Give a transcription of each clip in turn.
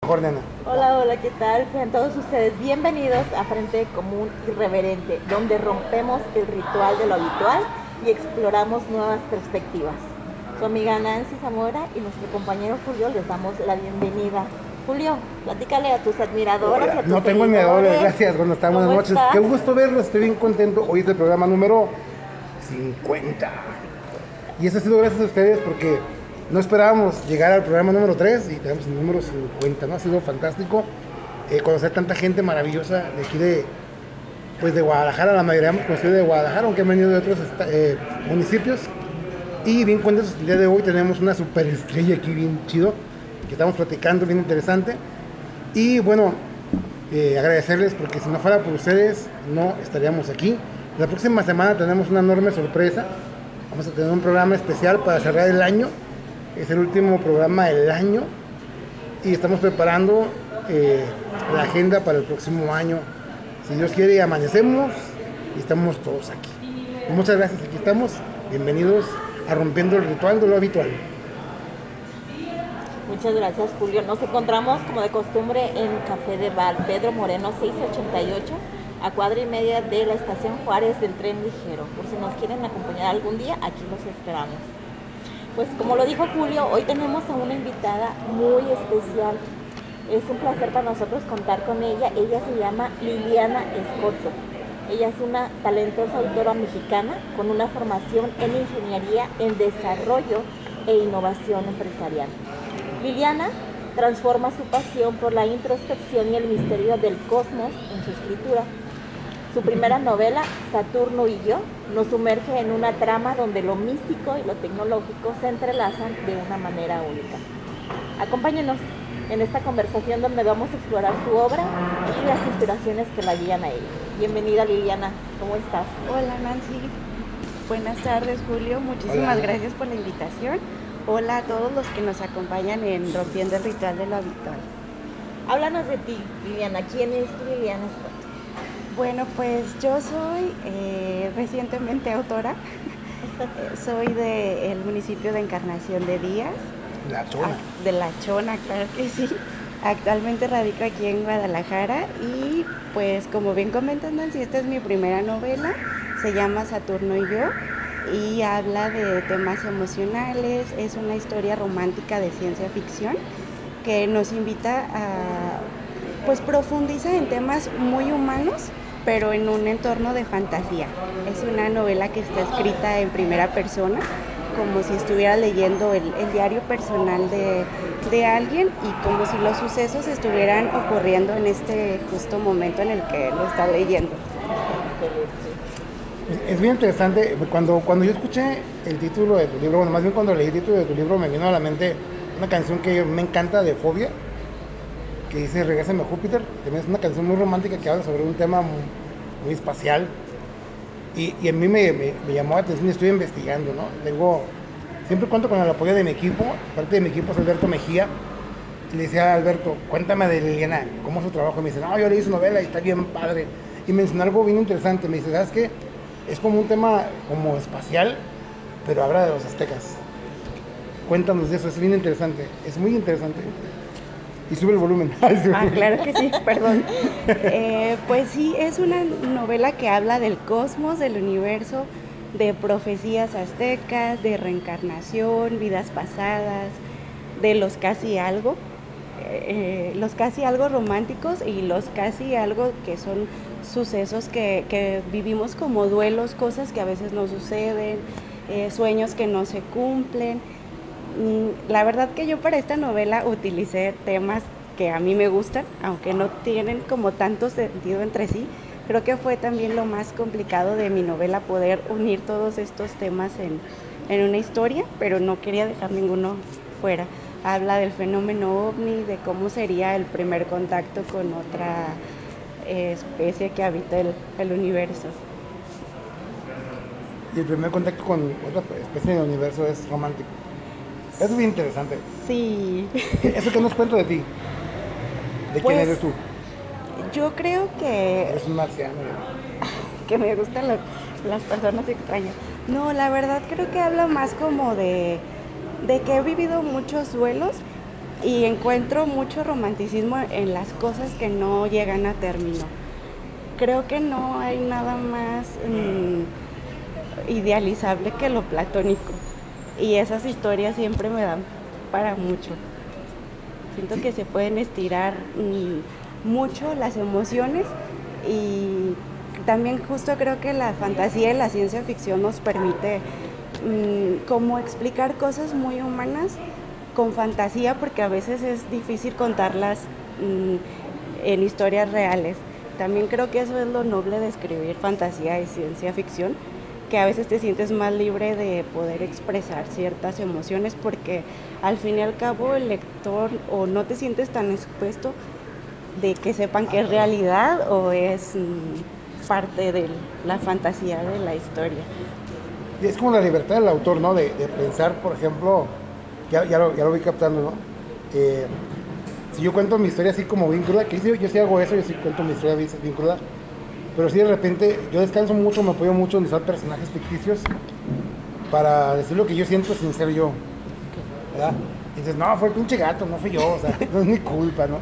mejor, nena. Hola, hola, ¿qué tal? Sean todos ustedes bienvenidos a Frente Común Irreverente, donde rompemos el ritual de lo habitual y exploramos nuevas perspectivas. Su amiga Nancy Zamora y nuestro compañero Julio les damos la bienvenida. Julio, platícale a tus admiradoras y a tus No tengo seguidores. gracias, bueno, está, buenas ¿Cómo noches. estás? Qué gusto verlos, estoy bien contento. Hoy es el programa número 50. Y eso ha sido gracias a ustedes porque no esperábamos llegar al programa número 3 y tenemos el número 50, ¿no? Ha sido fantástico conocer tanta gente maravillosa de aquí de Guadalajara. La mayoría hemos conocido de Guadalajara, aunque han venido de otros municipios. Y bien contentos, el día de hoy tenemos una superestrella aquí bien chido, que estamos platicando, bien interesante. Y bueno, agradecerles porque si no fuera por ustedes no estaríamos aquí. La próxima semana tenemos una enorme sorpresa. Vamos a tener un programa especial para cerrar el año. Es el último programa del año y estamos preparando la agenda para el próximo año. Si Dios quiere, amanecemos y estamos todos aquí. Muchas gracias, aquí estamos. Bienvenidos a Rompiendo el Ritual de lo Habitual. Muchas gracias, Julio. Nos encontramos, como de costumbre, en Café de Bar Pedro Moreno 688, a cuadra y media de la estación Juárez del tren ligero. Por si nos quieren acompañar algún día, aquí los esperamos. Pues como lo dijo Julio, hoy tenemos a una invitada muy especial. Es un placer para nosotros contar con ella. Ella se llama Liliana Escoto. Ella es una talentosa autora mexicana con una formación en ingeniería en desarrollo e innovación empresarial. Liliana transforma su pasión por la introspección y el misterio del cosmos en su escritura. Su primera novela, Saturno y yo, nos sumerge en una trama donde lo místico y lo tecnológico se entrelazan de una manera única. Acompáñenos en esta conversación donde vamos a explorar su obra y las inspiraciones que la guían a ella. Bienvenida, Liliana, ¿cómo estás? Hola, Nancy. Buenas tardes, Julio. Muchísimas Hola. gracias por la invitación. Hola a todos los que nos acompañan en Rompiendo el Ritual de lo Habitual. Háblanos de ti, Liliana. ¿Quién es Liliana Escoto? Bueno, pues yo soy recientemente autora. Soy del municipio de Encarnación de Díaz. La zona. De La Chona, claro que sí. Actualmente radico aquí en Guadalajara y pues como bien comentas, Nancy, esta es mi primera novela. Se llama Saturno y yo y habla de temas emocionales. Es una historia romántica de ciencia ficción que nos invita a pues profundiza en temas muy humanos, pero en un entorno de fantasía. Es una novela que está escrita en primera persona, como si estuviera leyendo el diario personal de alguien y como si los sucesos estuvieran ocurriendo en este justo momento en el que lo está leyendo. Es bien interesante. Cuando yo escuché el título de tu libro, bueno, más bien cuando leí el título de tu libro, me vino a la mente una canción que me encanta de Fobia, que dice Regrésame a Júpiter. También es una canción muy romántica que habla sobre un tema muy espacial. Y a mí me llamó la atención y estoy investigando, ¿no? Siempre cuento con el apoyo de mi equipo. Parte de mi equipo es Alberto Mejía. Y le decía a Alberto, cuéntame de Liliana, ¿cómo es su trabajo? Y me dice, no, yo leí su novela y está bien padre. Y mencionó algo bien interesante. Me dice, ¿sabes qué? Es como un tema como espacial, pero habla de los aztecas. Cuéntanos de eso, es bien interesante. Es muy interesante. Y sube el volumen. Claro que sí, perdón. Pues sí, es una novela que habla del cosmos, del universo, de profecías aztecas, de reencarnación, vidas pasadas, de los casi algo románticos y los casi algo que son sucesos que vivimos como duelos, cosas que a veces no suceden, sueños que no se cumplen. La verdad que yo para esta novela utilicé temas que a mí me gustan, aunque no tienen como tanto sentido entre sí. Creo que fue también lo más complicado de mi novela, poder unir todos estos temas en una historia, pero no quería dejar ninguno fuera. Habla del fenómeno ovni, de cómo sería el primer contacto con otra especie que habita el universo. Y el primer contacto con otra especie del universo es romántico. Eso es bien interesante. Sí. ¿Eso qué nos cuenta de ti? ¿De Pues, quién eres tú? yo creo que Eres un marciano. me gustan las personas extrañas. No, la verdad creo que habla más como de que he vivido muchos duelos y encuentro mucho romanticismo en las cosas que no llegan a término. Creo que no hay nada más idealizable que lo platónico, y esas historias siempre me dan para mucho. Siento que se pueden estirar mucho las emociones, y también justo creo que la fantasía y la ciencia ficción nos permite como explicar cosas muy humanas con fantasía, porque a veces es difícil contarlas en historias reales. También creo que eso es lo noble de escribir fantasía y ciencia ficción, que a veces te sientes más libre de poder expresar ciertas emociones, porque al fin y al cabo el lector o no te sientes tan expuesto de que sepan que es realidad o es parte de la fantasía de la historia. Y es como la libertad del autor, ¿no? De pensar, por ejemplo, ya lo voy captando, ¿no? Si yo cuento mi historia así como bien cruda, que yo sí hago eso, yo sí cuento mi historia bien cruda, pero si de repente yo descanso mucho, me apoyo mucho en usar personajes ficticios para decir lo que yo siento sin ser yo, ¿verdad? Y dices, no, fue el pinche gato, no fui yo, o sea, no es mi culpa, ¿no?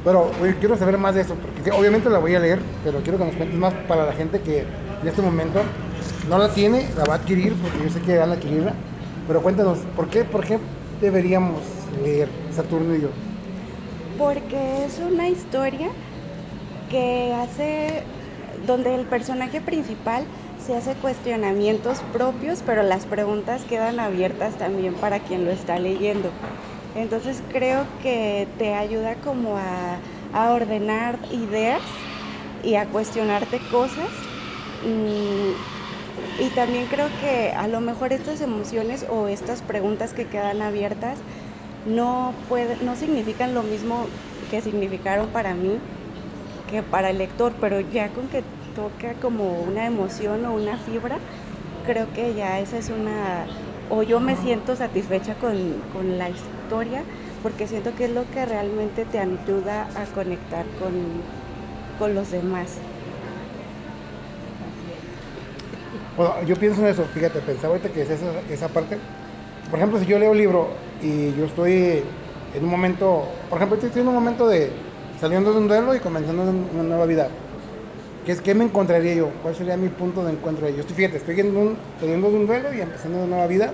Pero quiero saber más de eso, porque sí, obviamente la voy a leer, pero quiero que nos cuentes más para la gente que en este momento no la tiene, la va a adquirir, porque yo sé que van a adquirirla. Pero cuéntanos, ¿por qué deberíamos leer Saturno y yo? Porque es una historia que hace, donde el personaje principal se hace cuestionamientos propios, pero las preguntas quedan abiertas también para quien lo está leyendo. Entonces creo que te ayuda como a ordenar ideas y a cuestionarte cosas. Y también creo que a lo mejor estas emociones o estas preguntas que quedan abiertas no significan lo mismo que significaron para mí que para el lector, pero ya con que toca como una emoción o una fibra, creo que ya esa es o yo me siento satisfecha con la historia, porque siento que es lo que realmente te ayuda a conectar con los demás. Bueno, yo pienso en eso, fíjate, pensaba ahorita que es esa parte. Por ejemplo, si yo leo un libro y yo estoy en un momento, por ejemplo, estoy en un momento de saliendo de un duelo y comenzando una nueva vida. ¿Qué me encontraría yo? ¿Cuál sería mi punto de encuentro? Yo estoy saliendo de un duelo y empezando una nueva vida,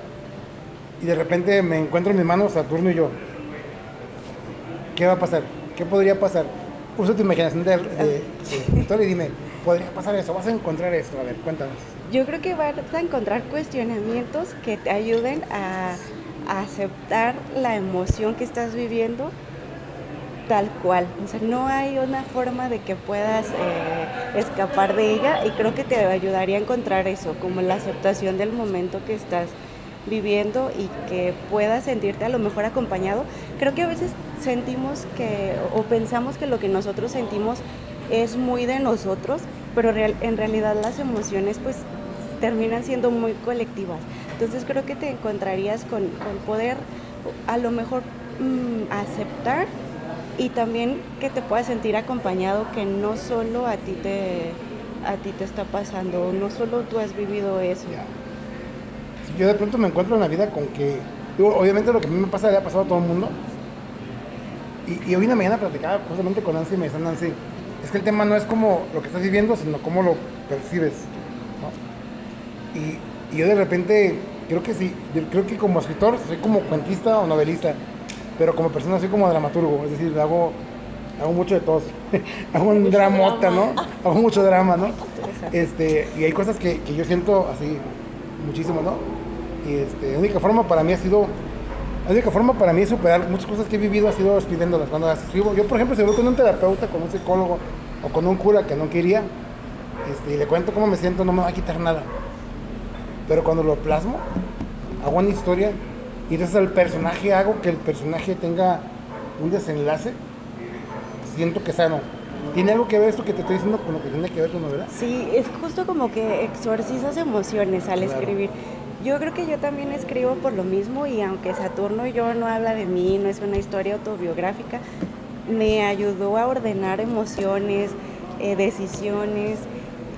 y de repente me encuentro en mis manos Saturno y yo. ¿Qué va a pasar? ¿Qué podría pasar? Usa tu imaginación de escritor y dime, ¿podría pasar eso? ¿Vas a encontrar esto? A ver, cuéntanos. Yo creo que vas a encontrar cuestionamientos que te ayuden a aceptar la emoción que estás viviendo tal cual. O sea, no hay una forma de que puedas escapar de ella, y creo que te ayudaría a encontrar eso, como la aceptación del momento que estás viviendo y que puedas sentirte a lo mejor acompañado. Creo que a veces sentimos o pensamos que lo que nosotros sentimos es muy de nosotros, pero en realidad las emociones pues terminan siendo muy colectivas. Entonces creo que te encontrarías con poder a lo mejor aceptar, y también que te puedas sentir acompañado, que no solo a ti te está pasando, no solo tú has vivido eso. Si yo de pronto me encuentro en la vida con que, digo, obviamente lo que a mí me pasa le ha pasado a todo el mundo, y hoy en la mañana platicaba justamente con Nancy y me decía, Nancy, es que el tema no es como lo que estás viviendo, sino cómo lo percibes, ¿no? Y yo de repente creo que como escritor soy como cuentista o novelista, pero como persona soy como dramaturgo, es decir, hago mucho de todo. Hago un mucho dramota, drama, ¿no? Hago mucho drama, ¿no? Y hay cosas que yo siento así muchísimo, ¿no? Y la única forma para mí de superar muchas cosas que he vivido ha sido escribiéndolas. Cuando las escribo, yo por ejemplo, si voy con un terapeuta, con un psicólogo o con un cura que no quería, y le cuento cómo me siento, no me va a quitar nada. Pero cuando lo plasmo, hago una historia, y entonces al personaje hago que el personaje tenga un desenlace, siento que sano. ¿Tiene algo que ver esto que te estoy diciendo con lo que tiene que ver tu novela? Sí, es justo como que exorcizas emociones al escribir. Yo creo que yo también escribo por lo mismo, y aunque Saturno y yo no habla de mí, no es una historia autobiográfica, me ayudó a ordenar emociones, decisiones,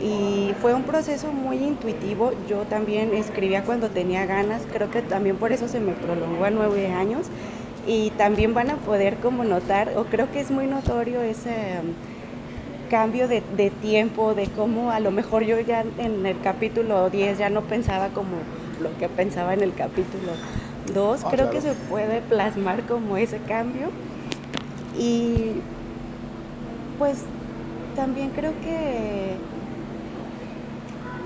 y fue un proceso muy intuitivo. Yo también escribía cuando tenía ganas, creo que también por eso se me prolongó a 9 años, y también van a poder como notar, o creo que es muy notorio ese cambio de tiempo, de cómo a lo mejor yo ya en el capítulo 10 ya no pensaba como lo que pensaba en el capítulo 2. Creo Claro. que se puede plasmar como ese cambio. Y pues también creo que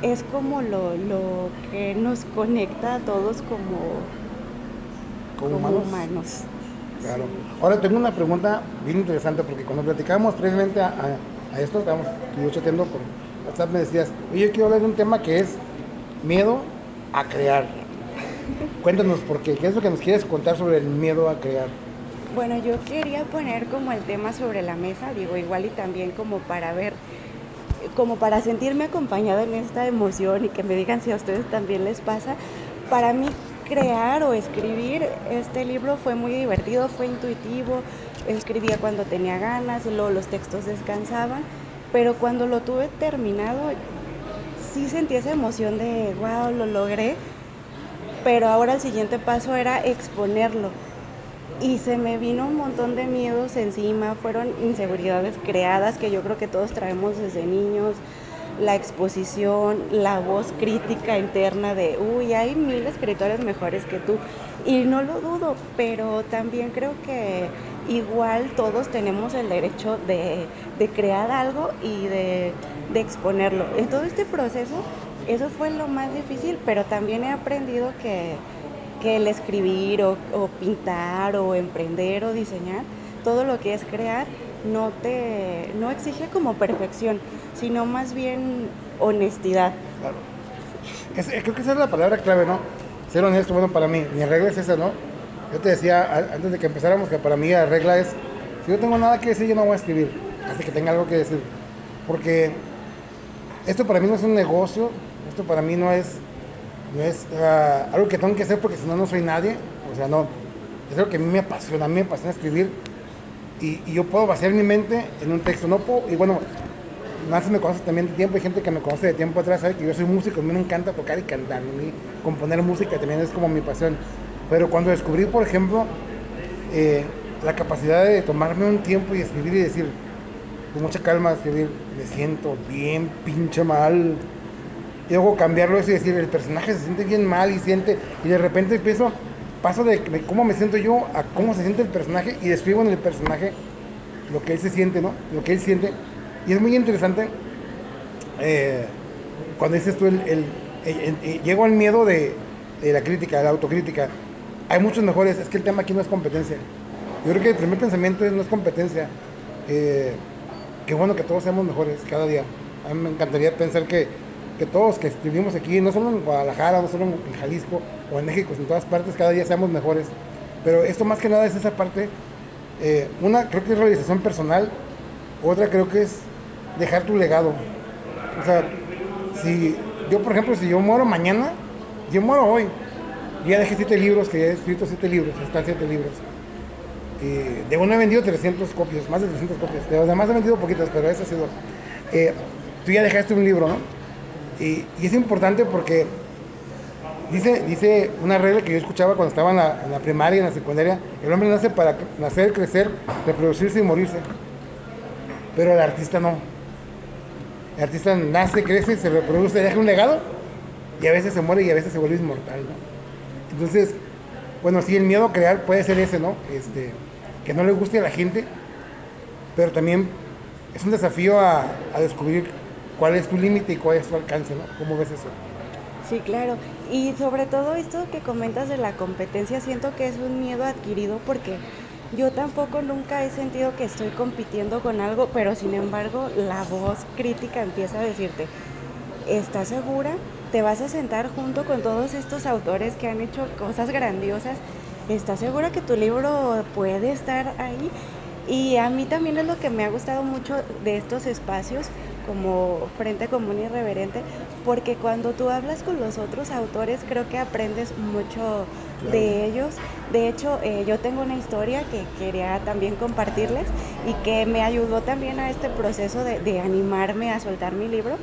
es como lo que nos conecta a todos Como como humanos. humanos. Claro. Sí. Ahora tengo una pregunta bien interesante porque cuando platicábamos previamente a esto, estábamos yo chateando por WhatsApp, me decías, oye, yo quiero hablar de un tema que es miedo a crear. Cuéntanos por qué es lo que nos quieres contar sobre el miedo a crear. Bueno, yo quería poner como el tema sobre la mesa, digo, igual y también como para ver, como para sentirme acompañada en esta emoción y que me digan si a ustedes también les pasa. Para mí crear o escribir este libro fue muy divertido, fue intuitivo, escribía cuando tenía ganas, luego los textos descansaban, pero cuando lo tuve terminado sí sentí esa emoción de wow, lo logré, pero ahora el siguiente paso era exponerlo. Y se me vino un montón de miedos encima, fueron inseguridades creadas que yo creo que todos traemos desde niños, la exposición, la voz crítica interna de, uy, hay 1000 escritores mejores que tú. Y no lo dudo, pero también creo que igual todos tenemos el derecho de crear algo y de exponerlo. En todo este proceso, eso fue lo más difícil, pero también he aprendido que el escribir o pintar o emprender o diseñar, todo lo que es crear, no exige como perfección, sino más bien honestidad. Claro. Creo que esa es la palabra clave, ¿no? Ser honesto, bueno, para mí, mi regla es esa, ¿no? Yo te decía antes de que empezáramos que para mí la regla es, si yo tengo nada que decir, yo no voy a escribir, hasta que tenga algo que decir. Porque esto para mí no es un negocio, esto para mí no es algo que tengo que hacer porque si no, no soy nadie. O sea, no, es algo que a mí me apasiona escribir y yo puedo vaciar mi mente en un texto, no puedo, y bueno, Nancy me conoce también de tiempo, hay gente que me conoce de tiempo atrás, sabe que yo soy músico, a mí me encanta tocar y cantar, a mí componer música también es como mi pasión. Pero cuando descubrí, por ejemplo, la capacidad de tomarme un tiempo y escribir y decir, con mucha calma, escribir, me siento bien pinche mal, y luego cambiarlo eso y decir, el personaje se siente bien mal y de repente paso de cómo me siento yo a cómo se siente el personaje y describo en el personaje lo que él se siente, ¿no? Lo que él siente. Y es muy interesante cuando dices tú, llego al miedo de la crítica, de la autocrítica. Hay muchos mejores, es que el tema aquí no es competencia. Yo creo que el primer pensamiento no es competencia. Qué bueno que todos seamos mejores cada día. A mí me encantaría pensar que todos que vivimos aquí, no solo en Guadalajara, no solo en Jalisco o en México, en todas partes, cada día seamos mejores. Pero esto más que nada es esa parte, una creo que es realización personal, otra creo que es dejar tu legado. O sea, si yo, por ejemplo, si yo muero mañana, yo muero hoy. Yo ya dejé 7 libros, que ya he escrito 7 libros, están 7 libros. De uno he vendido 300 copias, más de 300 copias. De los demás he vendido poquitas, pero ese ha sido. Tú ya dejaste un libro, ¿no? Y es importante porque dice una regla que yo escuchaba cuando estaba en la primaria, en la secundaria: el hombre nace para nacer, crecer, reproducirse y morirse. Pero el artista no. El artista nace, crece, se reproduce, deja un legado y a veces se muere y a veces se vuelve inmortal, ¿no? Entonces, bueno, sí, el miedo a crear puede ser ese, ¿no? Que no le guste a la gente, pero también es un desafío a descubrir cuál es tu límite y cuál es tu alcance, ¿no? ¿Cómo ves eso? Sí, claro. Y sobre todo esto que comentas de la competencia, siento que es un miedo adquirido porque yo tampoco nunca he sentido que estoy compitiendo con algo, pero sin embargo la voz crítica empieza a decirte, ¿estás segura? ¿Te vas a sentar junto con todos estos autores que han hecho cosas grandiosas? ¿Estás segura que tu libro puede estar ahí? Y a mí también es lo que me ha gustado mucho de estos espacios, como Frente Común Irreverente, porque cuando tú hablas con los otros autores creo que aprendes mucho de ellos. De hecho, yo tengo una historia que quería también compartirles y que me ayudó también a este proceso de animarme a soltar mi libro.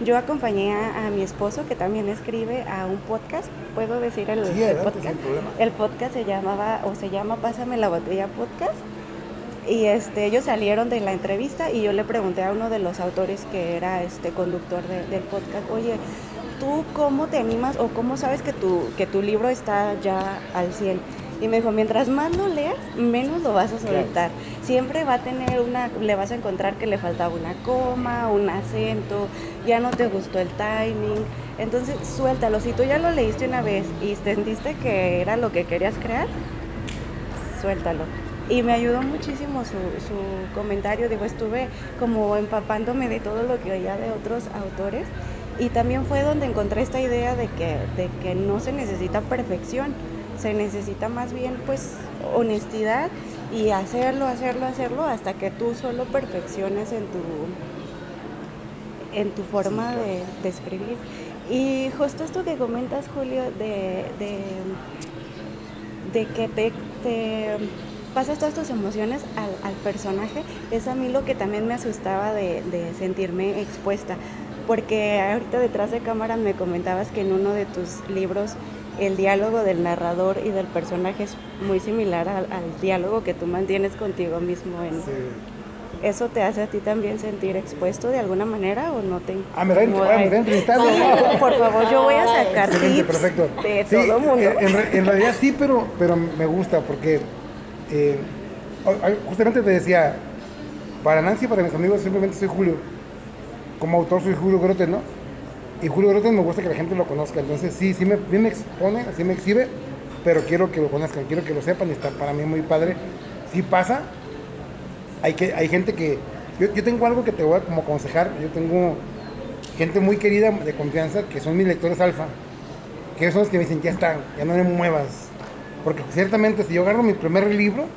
Yo acompañé a mi esposo, que también escribe, a un podcast. ¿Puedo decir el podcast? Sin problema. El podcast se llama Pásame la Botella Podcast. Y ellos salieron de la entrevista y yo le pregunté a uno de los autores que era conductor del podcast, oye, ¿tú cómo te animas o cómo sabes que tu libro está ya al 100? Y me dijo, mientras más lo leas, menos lo vas a soltar. Claro. Siempre va a tener le vas a encontrar que le faltaba una coma, un acento, ya no te gustó el timing. Entonces, suéltalo. Si tú ya lo leíste una vez y sentiste que era lo que querías crear, suéltalo. Y me ayudó muchísimo su comentario. Digo, estuve como empapándome de todo lo que oía de otros autores. Y también fue donde encontré esta idea de que no se necesita perfección. Se necesita más bien pues honestidad y hacerlo hasta que tú solo perfecciones en tu forma de escribir. Y justo esto que comentas, Julio, de que te pasas todas tus emociones al personaje, es a mí lo que también me asustaba de sentirme expuesta, porque ahorita detrás de cámara me comentabas que en uno de tus libros el diálogo del narrador y del personaje es muy similar al diálogo que tú mantienes contigo mismo. ¿Eso te hace a ti también sentir expuesto de alguna manera o no te incomoda? Me entrevistado. Por favor, yo voy a sacar tips perfecto. de todo el mundo. En realidad sí, pero me gusta porque justamente te decía, para Nancy y para mis amigos simplemente soy Julio. Como autor soy Julio Groten, ¿no? Y Julio Groten me gusta que la gente lo conozca, entonces sí me expone, sí me exhibe, pero quiero que lo conozcan, quiero que lo sepan y está para mí muy padre. Sí pasa, hay gente que, yo tengo algo que te voy a como aconsejar, yo tengo gente muy querida de confianza que son mis lectores alfa, que son los que me dicen, ya está, ya no le muevas, porque ciertamente si yo agarro mi primer libro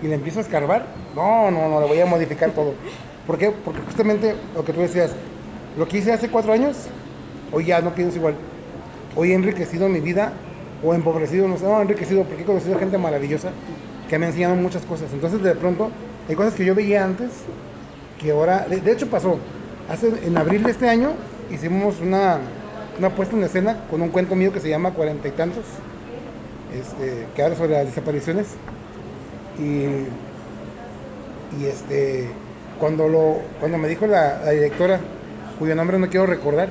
y le empiezo a escarbar, no, le voy a modificar todo. ¿Por qué? Porque justamente lo que tú decías, lo que hice hace 4 años, hoy ya no pienso igual. Hoy he enriquecido mi vida, o empobrecido, no, enriquecido, porque he conocido gente maravillosa que me ha enseñado muchas cosas. Entonces, de pronto, hay cosas que yo veía antes, que ahora, de hecho pasó, en abril de este año, hicimos una puesta en escena con un cuento mío que se llama 40 y tantos, que habla sobre las desapariciones. Y cuando me dijo la directora, cuyo nombre no quiero recordar,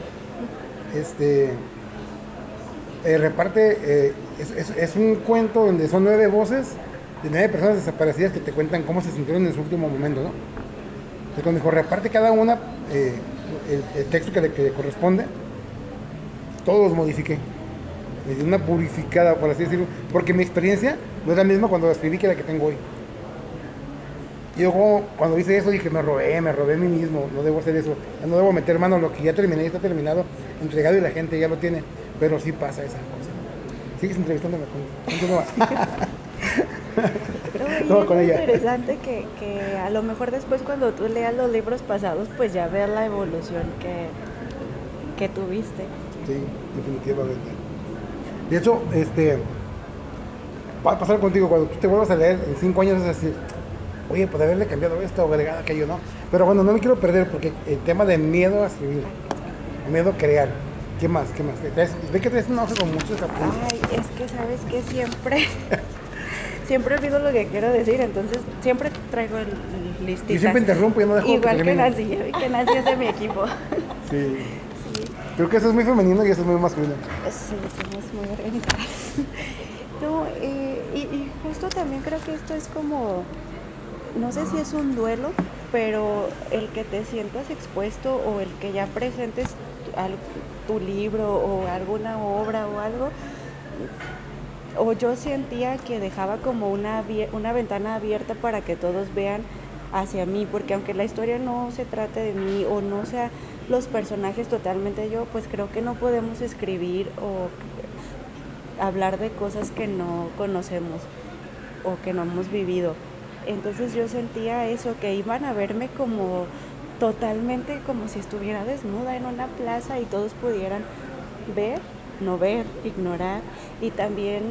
reparte, es un cuento donde son 9 voces de 9 personas desaparecidas que te cuentan cómo se sintieron en su último momento, ¿no? Entonces cuando dijo, reparte cada una el texto que le corresponde, todos modifiqué. Me di una purificada, por así decirlo, porque mi experiencia no es la misma cuando la escribí que la que tengo hoy. Yo cuando hice eso dije, me robé a mí mismo, no debo hacer eso, no debo meter mano, lo que ya terminé, está terminado, entregado y la gente ya lo tiene, pero sí pasa esa cosa. Sigues entrevistándome, continúa. No, con ella. Es interesante que a lo mejor después cuando tú leas los libros pasados, pues ya ver la evolución que tuviste. Sí, definitivamente. De hecho, va a pasar contigo cuando tú te vuelvas a leer en 5 años, es decir, oye, puede haberle cambiado esto o agregado aquello, ¿no? Pero bueno, no me quiero perder porque el tema de miedo a escribir, miedo a crear. ¿Qué más? Ve que traes una hoja con muchos apuntes. Ay, es que sabes que siempre olvido lo que quiero decir, entonces siempre traigo el listita. Yo siempre interrumpo y no dejo igual que Nancy, que Nancy es de mi equipo. Sí. Creo que eso es muy femenino y eso es muy masculino. Sí, somos muy organizadas. No, y justo también creo que esto es como, no sé si es un duelo, pero el que te sientas expuesto o el que ya presentes tu libro o alguna obra o algo, o yo sentía que dejaba como una ventana abierta para que todos vean hacia mí, porque aunque la historia no se trate de mí o no sea los personajes totalmente yo, pues creo que no podemos escribir o hablar de cosas que no conocemos o que no hemos vivido. Entonces yo sentía eso, que iban a verme como totalmente como si estuviera desnuda en una plaza y todos pudieran ver, no ver, ignorar. Y también,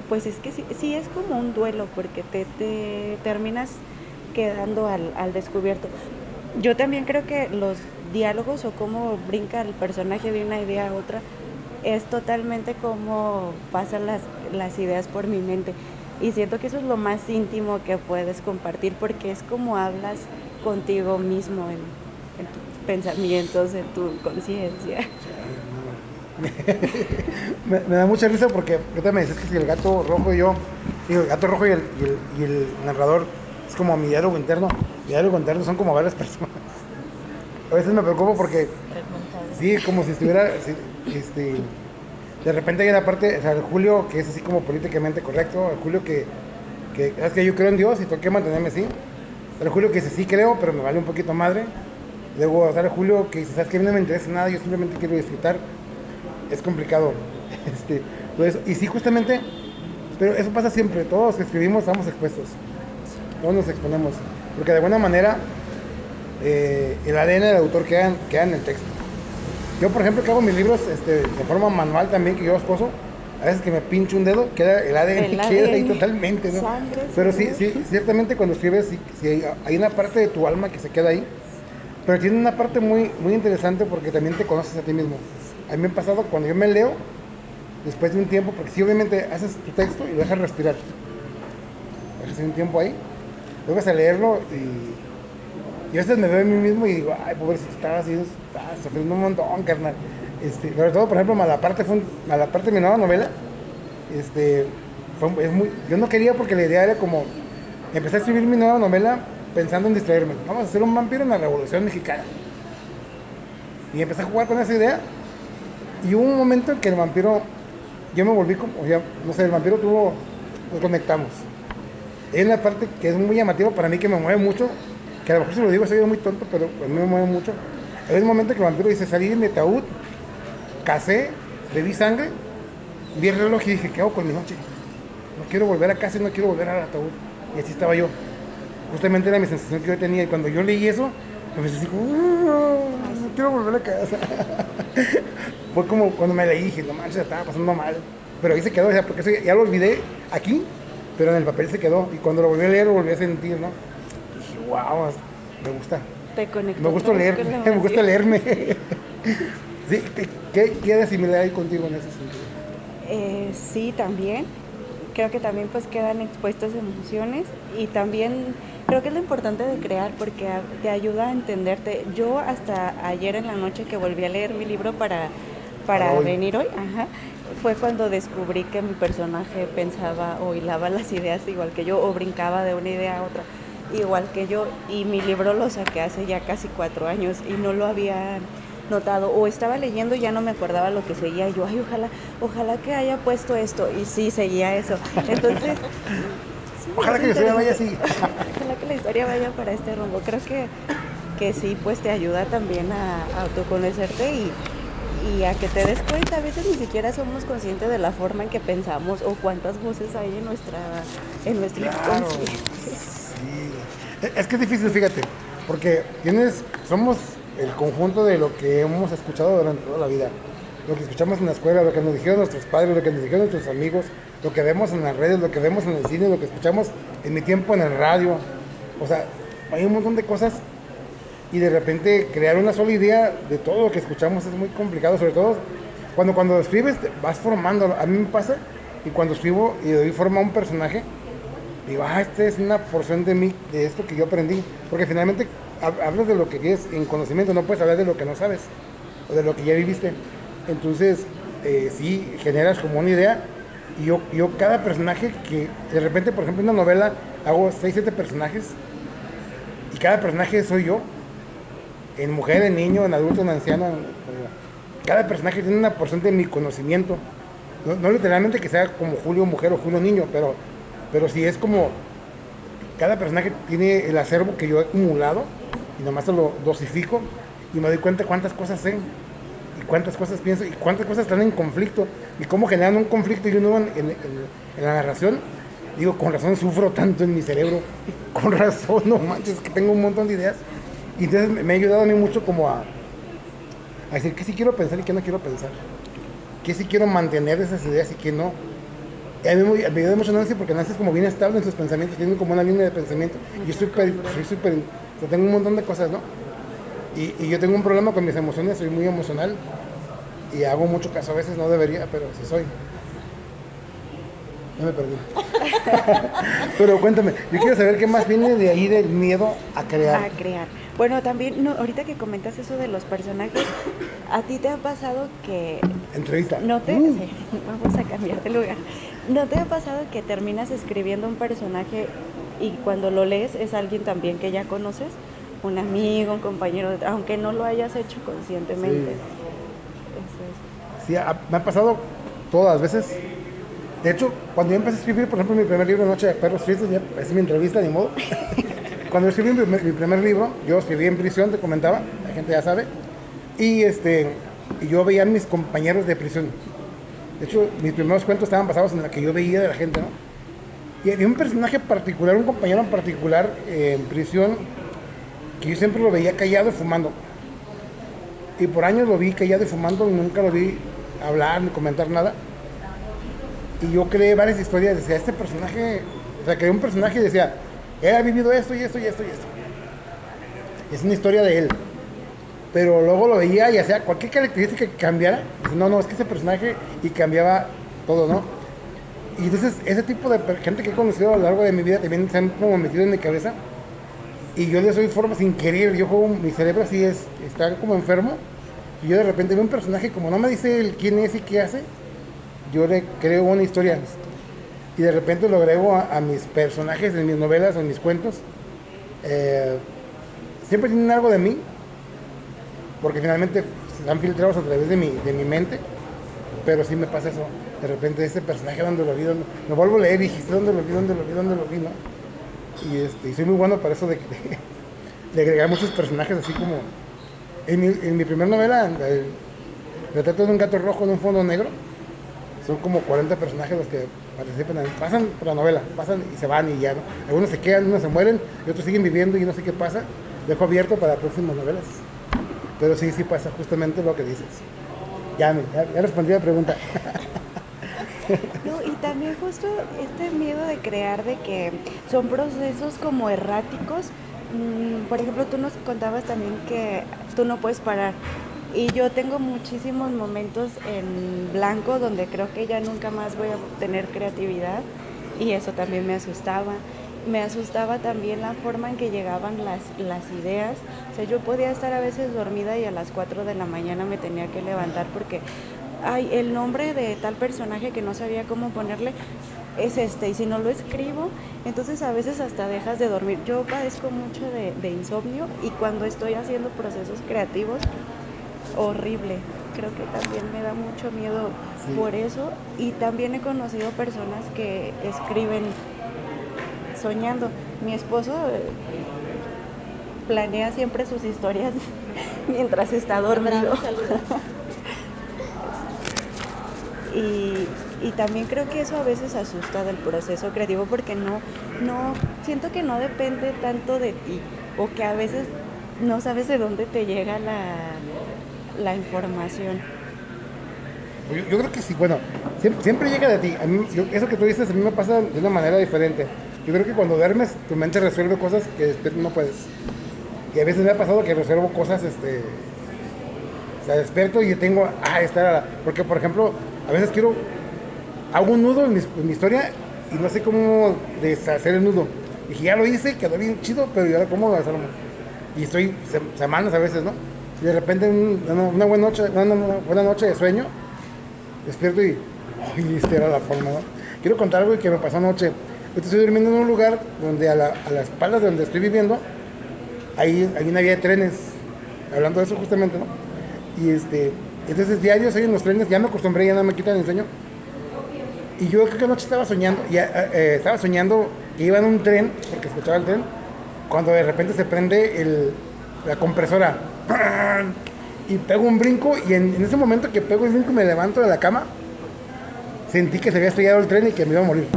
pues es que sí es como un duelo porque te terminas quedando al descubierto. Yo también creo que los diálogos o cómo brinca el personaje de una idea a otra es totalmente como pasan las ideas por mi mente. Y siento que eso es lo más íntimo que puedes compartir porque es como hablas contigo mismo en tus pensamientos, en tu conciencia. Me da mucha risa porque ahorita me dices que si el gato rojo y yo, digo, el gato rojo y el narrador es como mi diálogo interno. Mi diálogo interno son como varias personas. A veces me preocupo porque sí, como si estuviera, de repente hay una parte, o sea, el Julio que es así como políticamente correcto, el Julio que sabes que yo creo en Dios y tengo que mantenerme así. El Julio que dice sí creo, pero me vale un poquito madre. Luego está el Julio que dice, sabes que a mí no me interesa nada, yo simplemente quiero disfrutar. Es complicado. Pues, y sí, justamente, pero eso pasa siempre, todos los que escribimos estamos expuestos, todos nos exponemos, porque de alguna manera el ADN del autor queda en el texto. Yo, por ejemplo, que hago mis libros de forma manual también, que yo los coso, a veces que me pincho un dedo, queda el ADN queda ahí totalmente, ¿no? Sangre, Pero sí, ciertamente cuando escribes, sí hay una parte de tu alma que se queda ahí, pero tiene una parte muy, muy interesante porque también te conoces a ti mismo. A mí me ha pasado cuando yo me leo, después de un tiempo, porque sí, obviamente haces tu texto y lo dejas respirar. Dejas un tiempo ahí, luego vas a leerlo y a veces me veo a mí mismo y digo, ay, pobrecito, estás sufriendo un montón, carnal. Sobre todo, por ejemplo, Malaparte de mi nueva novela. Yo no quería porque la idea era como, empecé a escribir mi nueva novela pensando en distraerme. Vamos a hacer un vampiro en la Revolución Mexicana. Y empecé a jugar con esa idea. Y hubo un momento en que el vampiro, yo me volví como, no sé, el vampiro nos conectamos. Es una parte que es muy llamativa para mí, que me mueve mucho, que a lo mejor si lo digo soy muy tonto, pero a mí me mueve mucho. Es el momento que el vampiro dice, salí de mi ataúd, casé, bebí sangre, vi el reloj y dije, ¿qué hago con mi noche? No quiero volver a casa y no quiero volver al ataúd. Y así estaba yo. Justamente era mi sensación que yo tenía. Y cuando yo leí eso, me sentí como, no quiero volver a casa. Fue como cuando me leí, dije, no manches, estaba pasando mal. Pero ahí se quedó, o sea, porque eso ya lo olvidé aquí, pero en el papel se quedó. Y cuando lo volví a leer, lo volví a sentir, ¿no? Dije, wow, me gusta. Te conectó. Me gusta leer, me gusta leerme. Sí, ¿qué de similar hay contigo en ese sentido? Sí, también. Creo que también pues quedan expuestas emociones y también creo que es lo importante de crear porque te ayuda a entenderte. Yo hasta ayer en la noche que volví a leer mi libro para venir hoy, fue cuando descubrí que mi personaje pensaba o hilaba las ideas igual que yo o brincaba de una idea a otra igual que yo, y mi libro lo saqué hace ya casi 4 años y no lo había notado, o estaba leyendo y ya no me acordaba lo que seguía, y yo, ay, ojalá que haya puesto esto, y sí, seguía eso. Entonces, sí, ojalá que la historia vaya así. Ojalá que la historia vaya para este rumbo. Creo que sí, pues te ayuda también a autoconocerte y a que te des cuenta. A veces ni siquiera somos conscientes de la forma en que pensamos o cuántas voces hay en nuestra inconsciencia. Sí. Es que es difícil, fíjate, porque somos el conjunto de lo que hemos escuchado durante toda la vida, lo que escuchamos en la escuela, lo que nos dijeron nuestros padres, lo que nos dijeron nuestros amigos, lo que vemos en las redes, lo que vemos en el cine, lo que escuchamos en mi tiempo en el radio. O sea, hay un montón de cosas y de repente crear una sola idea de todo lo que escuchamos es muy complicado, sobre todo cuando escribes vas formando. A mí me pasa y cuando escribo y doy forma a un personaje, digo, esta es una porción de mí, de esto que yo aprendí, porque finalmente hablas de lo que tienes en conocimiento, no puedes hablar de lo que no sabes o de lo que ya viviste. Entonces sí generas como una idea, y yo cada personaje que de repente, por ejemplo, en una novela hago 6-7 personajes y cada personaje soy yo, en mujer, en niño, en adulto, en anciano. Cada personaje tiene una porción de mi conocimiento, no literalmente que sea como Julio mujer o Julio niño, pero sí es como cada personaje tiene el acervo que yo he acumulado y nomás lo dosifico y me doy cuenta cuántas cosas sé y cuántas cosas pienso y cuántas cosas están en conflicto y cómo generan un conflicto y uno en la narración. Digo, con razón sufro tanto en mi cerebro, con razón, no manches, que tengo un montón de ideas Y entonces me ha ayudado a mí mucho como a decir que sí quiero pensar y que no quiero pensar. Que sí quiero mantener esas ideas y que no. Y a mí me ayuda mucho Nancy porque Nancy es como bien estable en sus pensamientos, tiene como una línea de pensamiento. Y yo soy súper, o sea, tengo un montón de cosas, ¿no? Y yo tengo un problema con mis emociones, soy muy emocional y hago mucho caso, a veces no debería, pero sí soy. Ya me perdí. Pero cuéntame, yo quiero saber qué más viene de ahí del miedo a crear. A crear. Bueno, también, no, ahorita que comentas eso de los personajes, ¿a ti te ha pasado que Entrevista. no te... sí, vamos a cambiar de lugar. ¿No te ha pasado que terminas escribiendo un personaje y cuando lo lees es alguien también que ya conoces? Un amigo, un compañero, aunque no lo hayas hecho conscientemente. Sí. Sí, me ha pasado todas las veces. De hecho, cuando yo empecé a escribir, por ejemplo, mi primer libro, Noche de Perros Tristes, ya es mi entrevista, ni modo. Cuando escribí mi primer libro, yo escribí en prisión, te comentaba, la gente ya sabe, y yo veía a mis compañeros de prisión. De hecho, mis primeros cuentos estaban basados en la que yo veía de la gente, ¿no? Y había un personaje particular, un compañero en particular en prisión, que yo siempre lo veía callado y fumando. Y por años lo vi callado y fumando, y nunca lo vi hablar ni comentar nada. Y yo creé varias historias, decía, este personaje, o sea, creé un personaje y decía, él ha vivido esto y esto y esto y esto. Es una historia de él. Pero luego lo veía y hacía cualquier característica que cambiara, decía, no, es que ese personaje, y cambiaba todo, ¿no? Y entonces ese tipo de gente que he conocido a lo largo de mi vida también se han como metido en mi cabeza. Y yo les doy forma sin querer, yo juego, mi cerebro así está como enfermo. Y yo de repente veo un personaje, como no me dice el quién es y qué hace, yo le creo una historia y de repente lo agrego a mis personajes en mis novelas o en mis cuentos. Siempre tienen algo de mí porque finalmente se han filtrado a través de mi mente, pero sí me pasa eso. De repente este personaje, donde lo vi, me vuelvo a leer y dijiste dónde lo vi, ¿no? Y soy muy bueno para eso de agregar muchos personajes, así como en mi primera novela, el retrato de un gato rojo en un fondo negro. Son como 40 personajes los que participan, pasan por la novela, pasan y se van y ya, ¿no? Algunos se quedan, unos se mueren y otros siguen viviendo y no sé qué pasa. Dejo abierto para próximas novelas. Pero sí pasa justamente lo que dices. Ya respondí a la pregunta. No, y también justo este miedo de crear, de que son procesos como erráticos. Por ejemplo, tú nos contabas también que tú no puedes parar. Y yo tengo muchísimos momentos en blanco donde creo que ya nunca más voy a tener creatividad, y eso también me asustaba. Me asustaba también la forma en que llegaban las ideas. O sea, yo podía estar a veces dormida y a las 4 de la mañana me tenía que levantar porque, ay, el nombre de tal personaje que no sabía cómo ponerle es este, y si no lo escribo, entonces a veces hasta dejas de dormir. Yo padezco mucho de insomnio, y cuando estoy haciendo procesos creativos, horrible. Creo que también me da mucho miedo por eso, y también he conocido personas que escriben soñando. Mi esposo planea siempre sus historias mientras está dormido. Y también creo que eso a veces asusta del proceso creativo, porque no siento que no depende tanto de ti, o que a veces no sabes de dónde te llega la información. Yo creo que sí, bueno, siempre llega de ti. Eso que tú dices a mí me pasa de una manera diferente. Yo creo que cuando duermes, tu mente resuelve cosas que despierto no puedes. Y a veces me ha pasado que resuelvo cosas, o sea, despierto y tengo, porque por ejemplo, a veces hago un nudo en mi historia y no sé cómo deshacer el nudo. Dije, ya lo hice, quedó bien chido, pero ¿y ahora cómo lo desarmo? Y estoy semanas a veces, ¿no? Y de repente una buena noche de sueño, despierto y, ¡ay, esta era la forma, ¿no? Quiero contar algo que me pasó anoche. Yo estoy durmiendo en un lugar donde a las espaldas de donde estoy viviendo, hay una vía de trenes, hablando de eso justamente, ¿no? Y entonces diario soy en los trenes, ya me acostumbré, ya no me quitan el sueño. Y yo creo que anoche estaba soñando, que iba en un tren, porque escuchaba el tren, cuando de repente se prende la compresora. Y pego un brinco, y en ese momento que pego el brinco me levanto de la cama, sentí que se había estrellado el tren y que me iba a morir.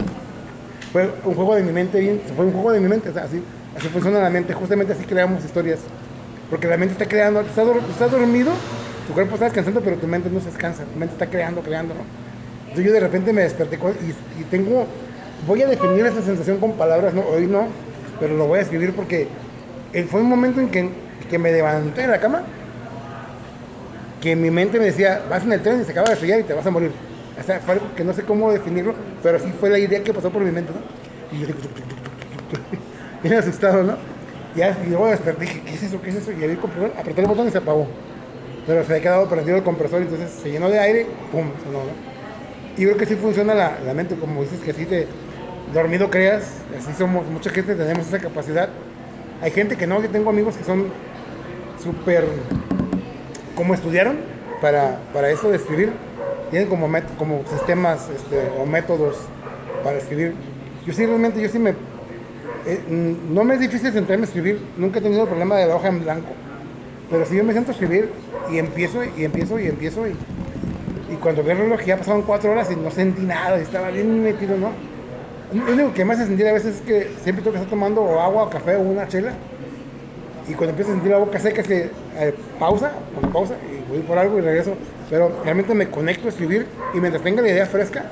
Fue un juego de mi mente, o sea, así funciona la mente, justamente así creamos historias. Porque la mente está creando, estás dormido, tu cuerpo está descansando, pero tu mente no se descansa, tu mente está creando, ¿no? Entonces yo de repente me desperté y voy a definir esa sensación con palabras, no, hoy no, pero lo voy a escribir porque fue un momento en que me levanté de la cama, que mi mente me decía, vas en el tren y se acaba de estrellar y te vas a morir. O sea, fue algo que no sé cómo definirlo, pero sí fue la idea que pasó por mi mente, ¿no? Y yo digo, bien asustado, ¿no? Y luego desperté y dije, ¿qué es eso? ¿Qué es eso? Y abrí el compresor, apreté el botón y se apagó. Pero se había quedado prendido el compresor, entonces se llenó de aire, ¡pum! Sonó, ¿no? Y creo que sí funciona la mente, como dices que así dormido creas, así somos, mucha gente tenemos esa capacidad. Hay gente que no, yo tengo amigos que son súper, como estudiaron para eso de escribir, tienen como sistemas o métodos para escribir. Yo sí no me es difícil sentarme a escribir, nunca he tenido el problema de la hoja en blanco, pero si yo me siento a escribir y empiezo y cuando veo el reloj ya pasaron 4 horas y no sentí nada, y estaba bien metido, ¿no? Lo único que me hace sentir a veces es que siempre tengo que estar tomando o agua o café o una chela, y cuando empiezo a sentir la boca seca es que pausa y voy por algo y regreso, pero realmente me conecto a escribir y mientras tenga la idea fresca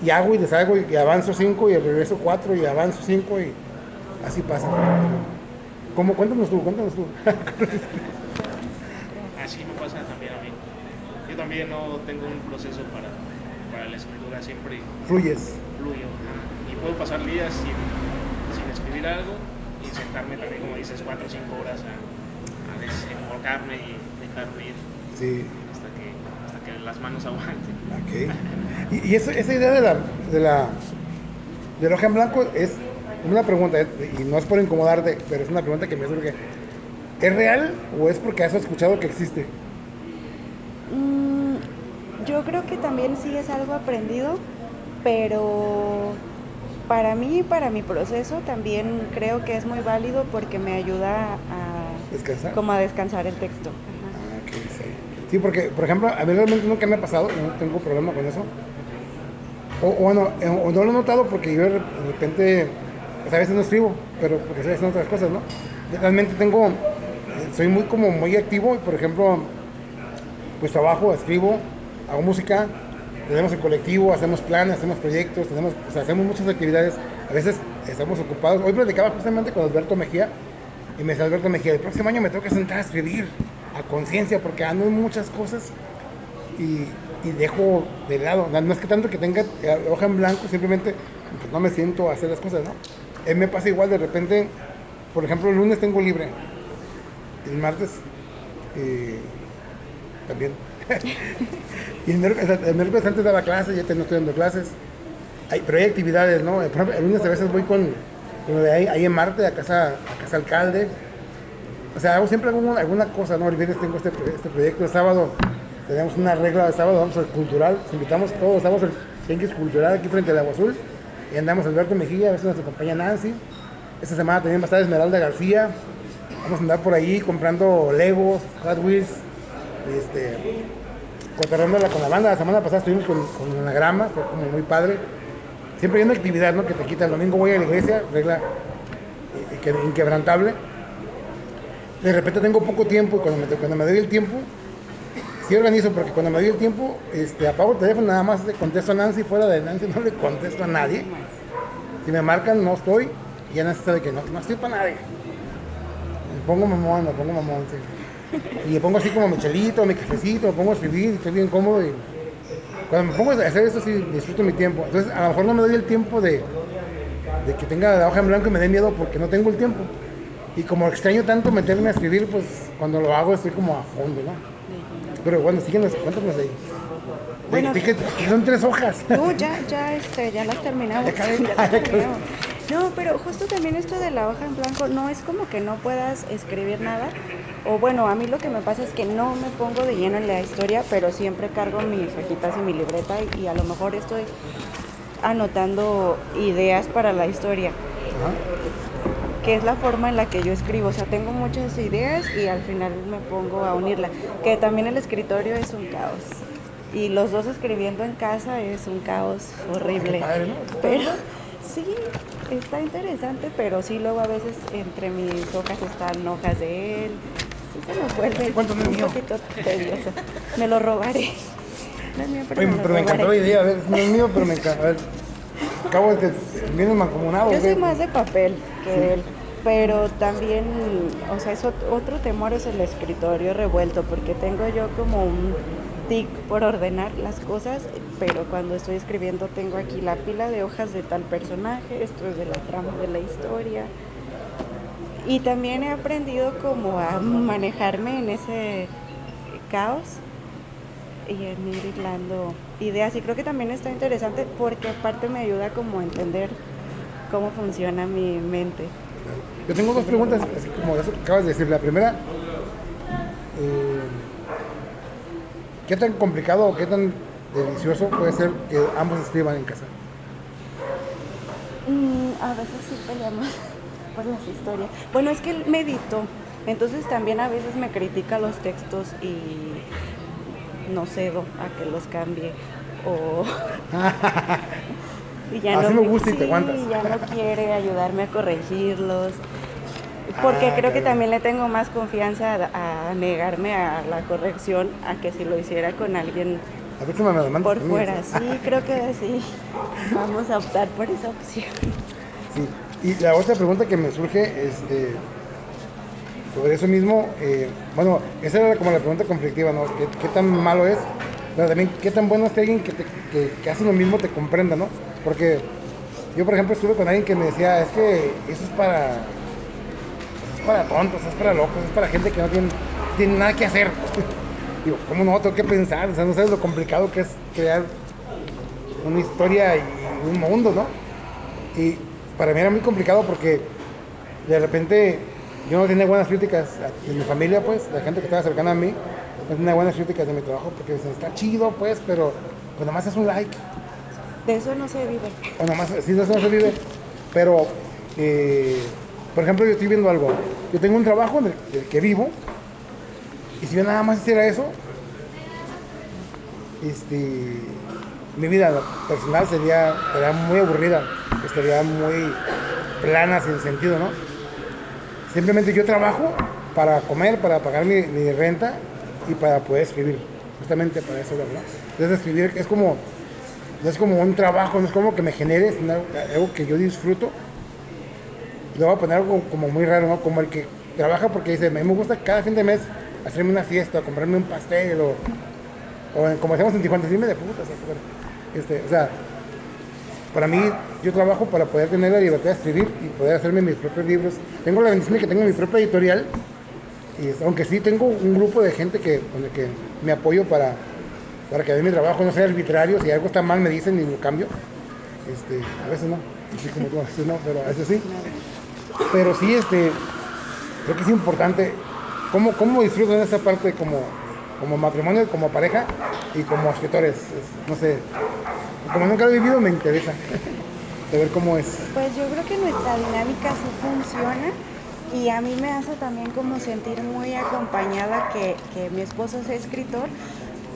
y hago y deshago y avanzo 5 y regreso 4 y avanzo 5 y así pasa. ¿Cómo? Cuéntanos tú. Así me pasa también a mí. Yo también no tengo un proceso para la escritura, siempre fluyo. Y puedo pasar días sin escribir algo y sentarme también, como dices, 4 o 5 horas a desenfocarme y dejarme ir. Sí. Hasta que las manos aguanten. Okay. Y esa idea de la hoja en blanco es una pregunta, y no es por incomodarte, pero es una pregunta que me surge. ¿Es real o es porque has escuchado que existe? Yo creo que también sí es algo aprendido, pero para mí, para mi proceso, también creo que es muy válido porque me ayuda ¿Descansar? Como a descansar el texto. Okay, sí. Sí, porque, por ejemplo, a mí realmente nunca me ha pasado, no tengo problema con eso. O no lo he notado porque yo de repente, pues a veces no escribo, pero porque estoy haciendo otras cosas, ¿no? Realmente soy muy activo, y por ejemplo, pues trabajo, escribo, hago música, tenemos el colectivo, hacemos planes, hacemos proyectos, hacemos muchas actividades, a veces estamos ocupados. Hoy platicaba justamente con Alberto Mejía, y me dice Alberto Mejía, el próximo año me tengo que sentar a escribir a conciencia, porque ando en muchas cosas y dejo de lado, no es que tanto que tenga hoja en blanco, simplemente pues no me siento a hacer las cosas, ¿no? Me pasa igual de repente, por ejemplo, el lunes tengo libre, el martes también, y el miércoles antes daba clases, ya no estoy dando clases, pero hay actividades, ¿no? Por ejemplo, el lunes a veces voy con lo de ahí en Marte, a casa alcalde, o sea, hago siempre alguna cosa, ¿no? El viernes tengo este proyecto, el sábado tenemos una regla, el sábado vamos al cultural, nos invitamos todos, estamos al Tianguis Cultural aquí frente al Agua Azul, y andamos Alberto Mejía, a veces nos acompaña Nancy, esta semana también va a estar Esmeralda García, vamos a andar por ahí comprando Legos, Hot Wheels, cotorreándola con la banda. La semana pasada estuvimos con Anagrama, fue como muy padre, siempre hay una actividad, ¿no? Que te quita. El domingo voy a la iglesia, regla inquebrantable. De repente tengo poco tiempo, y cuando me doy el tiempo, sí organizo, porque cuando me doy el tiempo, apago el teléfono, nada más le contesto a Nancy, fuera de Nancy no le contesto a nadie. Si me marcan, no estoy, y ya Nancy sabe que no estoy para nadie. Me pongo mamón, sí. Y me pongo así como mi chelito, mi cafecito, me pongo a escribir, y estoy bien cómodo, y cuando me pongo a hacer eso, sí, disfruto mi tiempo. Entonces, a lo mejor no me doy el tiempo de que tenga la hoja en blanco y me dé miedo porque no tengo el tiempo. Y como extraño tanto meterme a escribir, pues cuando lo hago estoy como a fondo, ¿no? Pero bueno, síguenos, cuéntanos ahí. Bueno, que son 3 hojas. No, ya las terminamos. Ya las terminamos. No, pero justo también esto de la hoja en blanco, no es como que no puedas escribir nada. O bueno, a mí lo que me pasa es que no me pongo de lleno en la historia, pero siempre cargo mis hojitas y mi libreta y a lo mejor estoy anotando ideas para la historia. Que es la forma en la que yo escribo, o sea, tengo muchas ideas y al final me pongo a unirla, que también el escritorio es un caos, y los dos escribiendo en casa es un caos horrible. Qué padre, ¿no? Pero sí, está interesante, pero sí luego a veces entre mis hojas están hojas de él. Sí se nos vuelve ¿Cuánto no es un mío? poquito tedioso. Me lo robaré. No es mío, pero Oye, me lo pero me encantó la robaré. idea, a ver, no es mío, pero me encanta. A ver, acabo de que vienes mancomunado. Yo soy ¿qué? más de papel que él, pero también, o sea, otro temor es el escritorio revuelto, porque tengo yo como un tic por ordenar las cosas, pero cuando estoy escribiendo tengo aquí la pila de hojas de tal personaje, esto es de la trama de la historia, y también he aprendido como a manejarme en ese caos y en ir hilando ideas, y creo que también está interesante porque aparte me ayuda como a entender cómo funciona mi mente. Yo tengo dos preguntas, así como eso que acabas de decir. La primera, eh, ¿qué tan complicado o qué tan delicioso puede ser que ambos escriban en casa? A veces sí peleamos por las historias. Bueno, es que él me editó, entonces también a veces me critica los textos y no cedo a que los cambie o y ya Así no me gusta y te sí, aguantas. ya no quiere ayudarme a corregirlos. Porque creo que Claro. también le tengo más confianza a negarme a la corrección a que si lo hiciera con alguien A ver si me lo mandas por también. fuera. Sí, creo que sí. Vamos a optar por esa opción. Sí. Y la otra pregunta que me surge, sobre eso mismo, bueno, esa era como la pregunta conflictiva, ¿no? ¿Qué tan malo es? Pero también, ¿qué tan bueno es que alguien que hace lo mismo te comprenda, ¿no? Porque yo, por ejemplo, estuve con alguien que me decía, es que eso es para tontos, es para locos, es para gente que no tiene nada que hacer. Digo, ¿cómo no? Tengo que pensar, o sea, no sabes lo complicado que es crear una historia y un mundo, ¿no? Y para mí era muy complicado porque de repente yo no tenía buenas críticas de mi familia, pues, la gente que estaba cercana a mí, no tenía buenas críticas de mi trabajo porque dicen, está chido, pues, pero pues nomás es un like, De eso no se vive. o nomás, sí, de eso no se vive. Pero, eh, por ejemplo, yo estoy viendo algo, yo tengo un trabajo en el que vivo, y si yo nada más hiciera eso, mi vida personal sería muy aburrida, estaría muy plana, sin sentido, ¿no? Simplemente yo trabajo para comer, para pagar mi renta y para poder escribir, justamente para eso, ¿verdad? Entonces escribir no es como un trabajo, no es como que me genere, sino algo que yo disfruto. Le voy a poner algo como muy raro, ¿no? Como el que trabaja porque dice, a mí me gusta cada fin de mes hacerme una fiesta, comprarme un pastel como hacemos en Tijuana, decirme de putas, o sea, para mí, yo trabajo para poder tener la libertad de escribir y poder hacerme mis propios libros. Tengo la bendición de que tengo mi propia editorial, aunque sí tengo un grupo de gente con el que me apoyo para que mi trabajo no sea arbitrario. Si algo está mal, me dicen y lo cambio. A veces no, así como tú, a veces no, pero a veces sí. Pero sí, creo que es importante cómo disfrutan esa parte como matrimonio, como pareja y como escritores. No sé, como nunca lo he vivido, me interesa de ver cómo es. Pues yo creo que nuestra dinámica sí funciona y a mí me hace también como sentir muy acompañada que mi esposo sea escritor,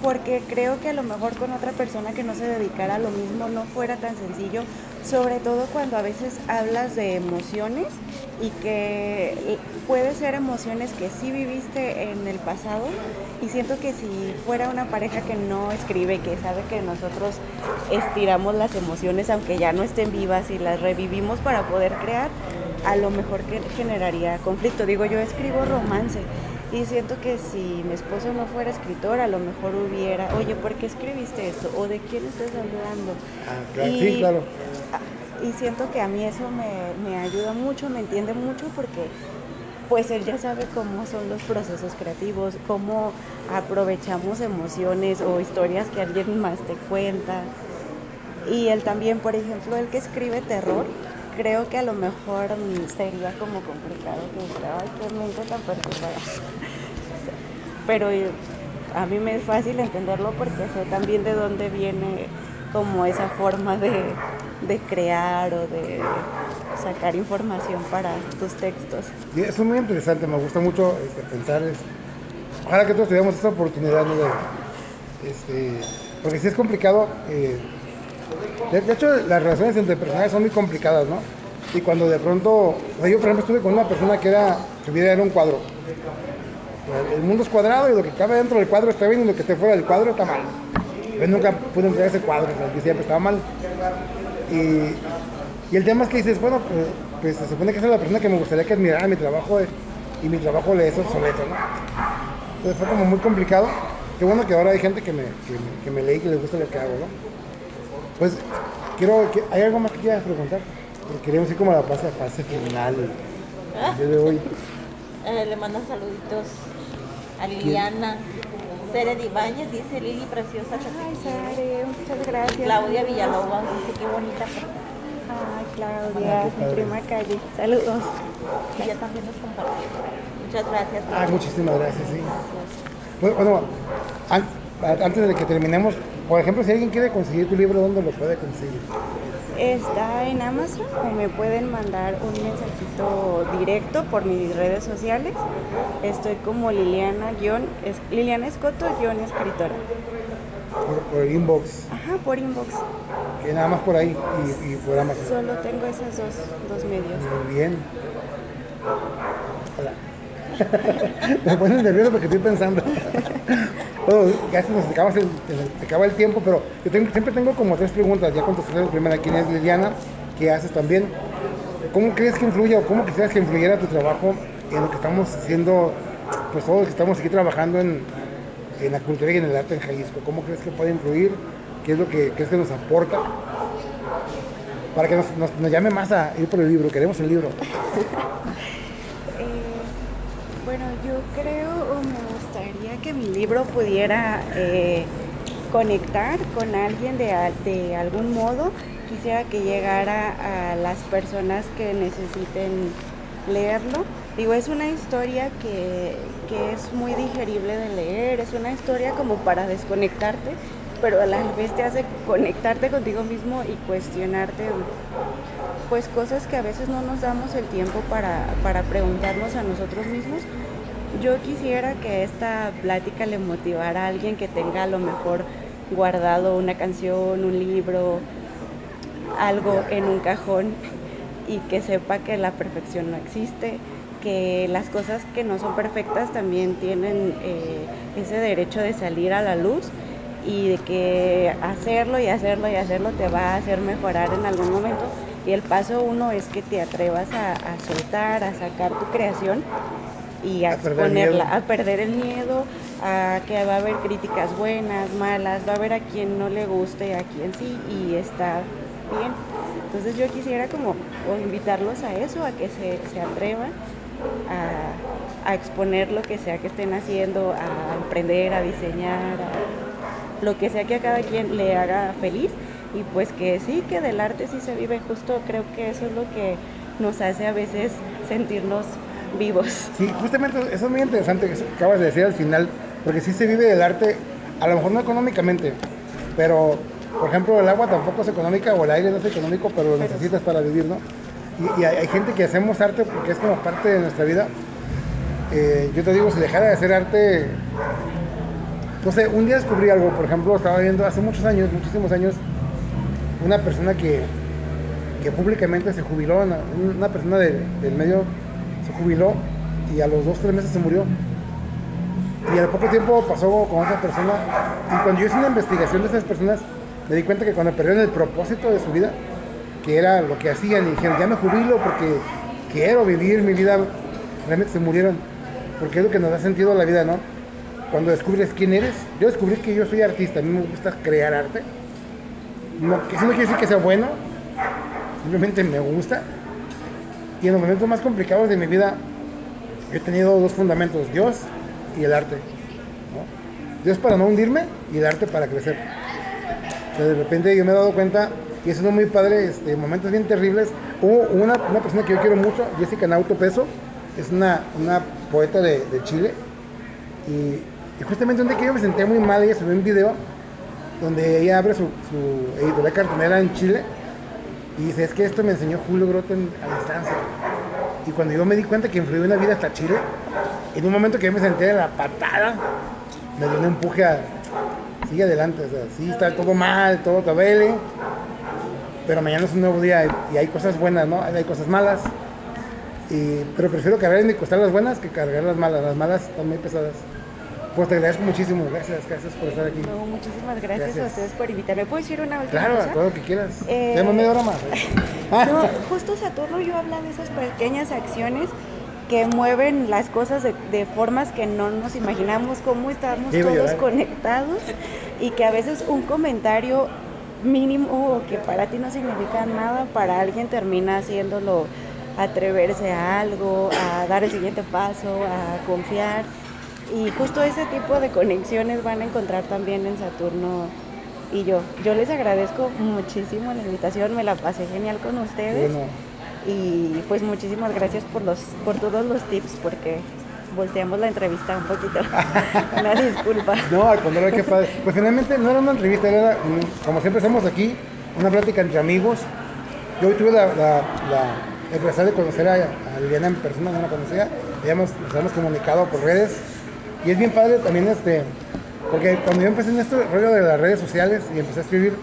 porque creo que a lo mejor con otra persona que no se dedicara a lo mismo no fuera tan sencillo, sobre todo cuando a veces hablas de emociones y que puede ser emociones que sí viviste en el pasado, y siento que si fuera una pareja que no escribe, que sabe que nosotros estiramos las emociones aunque ya no estén vivas y las revivimos para poder crear, a lo mejor que generaría conflicto. Digo, yo escribo romance y siento que si mi esposo no fuera escritor, a lo mejor hubiera, oye, ¿por qué escribiste esto? ¿O de quién estás hablando? Claro, sí, claro. Y siento que a mí eso me ayuda mucho, me entiende mucho, porque pues él ya sabe cómo son los procesos creativos, cómo aprovechamos emociones o historias que alguien más te cuenta. Y él también, por ejemplo, el que escribe terror, creo que a lo mejor sería como complicado que dijera, ay, qué mente tan perturbada. Pero a mí me es fácil entenderlo porque sé también de dónde viene como esa forma de crear o de sacar información para tus textos. Sí, eso es muy interesante, me gusta mucho pensar. Ojalá que todos tuviéramos esta oportunidad, ¿no? Porque sí es complicado. De hecho, las relaciones entre personas son muy complicadas, ¿no? Y cuando de pronto, o sea, yo por ejemplo estuve con una persona que su vida era un cuadro. El mundo es cuadrado y lo que cabe dentro del cuadro está bien y lo que esté fuera del cuadro está mal. Yo nunca pude entrar a ese cuadro, o sea, yo siempre estaba mal. Y el tema es que dices, bueno, pues se supone que esa es la persona que me gustaría que admirara mi trabajo y mi trabajo le es obsoleto, ¿no? Entonces fue como muy complicado. Qué bueno que ahora hay gente que me lee y que le gusta lo que hago, ¿no? Pues ¿hay algo más que quieras preguntar? Porque queremos ir como a la fase final el día de hoy. Le mandan saluditos a Liliana. Cere Ibáñez dice: Lili, preciosa. Ay, Sare, muchas gracias. Claudia Villalobos dice: qué bonita. Ay, Claudia, mi prima Calle. Saludos. Y ella también nos compartió. Muchas gracias. Muchísimas gracias, sí. Pues, bueno, antes de que terminemos, por ejemplo, si alguien quiere conseguir tu libro, ¿dónde lo puede conseguir? Está en Amazon o me pueden mandar un mensajito directo por mis redes sociales. Estoy como Liliana Escoto escritora. Por inbox. Ajá, por inbox. Que nada más por ahí y por Amazon. Solo tengo esas dos medios. Muy bien. Hola. Me pones nervioso porque estoy pensando. Bueno, ya se nos acaba el tiempo, pero yo siempre tengo como 3 preguntas. Ya contesté la primera: ¿quién es Liliana? ¿Qué haces también? ¿Cómo crees que influye o cómo quisieras que influyera tu trabajo en lo que estamos haciendo, pues todos los que estamos aquí trabajando en la cultura y en el arte en Jalisco? ¿Cómo crees que puede influir? ¿Qué es lo que crees que nos aporta? Para que nos llame más a ir por el libro. Queremos el libro. Bueno, yo creo o me gustaría que mi libro pudiera conectar con alguien de algún modo. Quisiera que llegara a las personas que necesiten leerlo. Digo, es una historia que es muy digerible de leer, es una historia como para desconectarte, pero a la vez te hace conectarte contigo mismo y cuestionarte pues cosas que a veces no nos damos el tiempo para preguntarnos a nosotros mismos. Yo quisiera que esta plática le motivara a alguien que tenga a lo mejor guardado una canción, un libro, algo en un cajón y que sepa que la perfección no existe, que las cosas que no son perfectas también tienen ese derecho de salir a la luz y de que hacerlo y hacerlo y hacerlo te va a hacer mejorar en algún momento. Y el paso 1 es que te atrevas a soltar, a sacar tu creación y a exponerla, a perder el miedo, a que va a haber críticas buenas, malas, va a haber a quien no le guste, a quien sí, y está bien. Entonces yo quisiera como invitarlos a eso, a que se atrevan a exponer lo que sea que estén haciendo, a emprender, a diseñar, a lo que sea que a cada quien le haga feliz. Y pues que sí, que del arte sí se vive. Justo creo que eso es lo que nos hace a veces sentirnos vivos. Sí, justamente eso es muy interesante que acabas de decir al final, porque sí se vive del arte, a lo mejor no económicamente, pero por ejemplo el agua tampoco es económica o el aire no es económico, pero lo necesitas para vivir, ¿no? Y hay gente que hacemos arte porque es como parte de nuestra vida. Yo te digo, si dejara de hacer arte, no sé, un día descubrí algo. Por ejemplo, estaba viendo hace muchísimos años, una persona que públicamente se jubiló, una persona del medio se jubiló y a los 2-3 meses se murió. Y al poco tiempo pasó con otra persona. Y cuando yo hice una investigación de esas personas, me di cuenta que cuando perdieron el propósito de su vida, que era lo que hacían, y dijeron, ya me jubilo porque quiero vivir mi vida, realmente se murieron. Porque es lo que nos da sentido a la vida, ¿no? Cuando descubres quién eres. Yo descubrí que yo soy artista, a mí me gusta crear arte. Que eso no quiere decir que sea bueno, simplemente me gusta. Y en los momentos más complicados de mi vida he tenido 2 fundamentos: Dios y el arte, ¿no? Dios para no hundirme y el arte para crecer. O sea, de repente yo me he dado cuenta, y eso es muy padre, momentos bien terribles. Hubo una persona que yo quiero mucho, Jessica Nauto Peso, es una poeta de Chile, y justamente un día que yo me senté muy mal, ella subió un video donde ella abre su editorial cartonera en Chile y dice, es que esto me enseñó Julio Groten a distancia. Y cuando yo me di cuenta que influyó en la vida hasta Chile, en un momento que yo me senté de la patada, me dio un empuje a sigue adelante. O sea, sí está todo mal, todo te duele, pero mañana es un nuevo día y hay cosas buenas, ¿no? Hay cosas malas. Pero prefiero cargar y costar las buenas que cargar las malas. Las malas están muy pesadas. Pues te agradezco muchísimo. Gracias por estar aquí. No, muchísimas gracias a ustedes por invitarme. ¿Puedo decir una última Claro, cosa? todo lo que quieras. Tenemos media hora más. No, justo Saturno yo habla de esas pequeñas acciones que mueven las cosas de formas que no nos imaginamos, cómo estamos todos conectados y que a veces un comentario mínimo o que para ti no significa nada, para alguien termina haciéndolo atreverse a algo, a dar el siguiente paso, a confiar. Y justo ese tipo de conexiones van a encontrar también en Saturno y yo. Yo les agradezco muchísimo la invitación, me la pasé genial con ustedes. Bueno. Y pues muchísimas gracias por todos los tips, porque volteamos la entrevista un poquito. Una disculpa. No, al contrario, qué padre. Pues finalmente no era una entrevista, era, como siempre hacemos aquí, una plática entre amigos. Yo hoy tuve el placer de conocer a Liliana en persona, no la conocía. Nos hemos comunicado por redes. Y es bien padre también porque cuando yo empecé en este rollo de las redes sociales y empecé a escribir,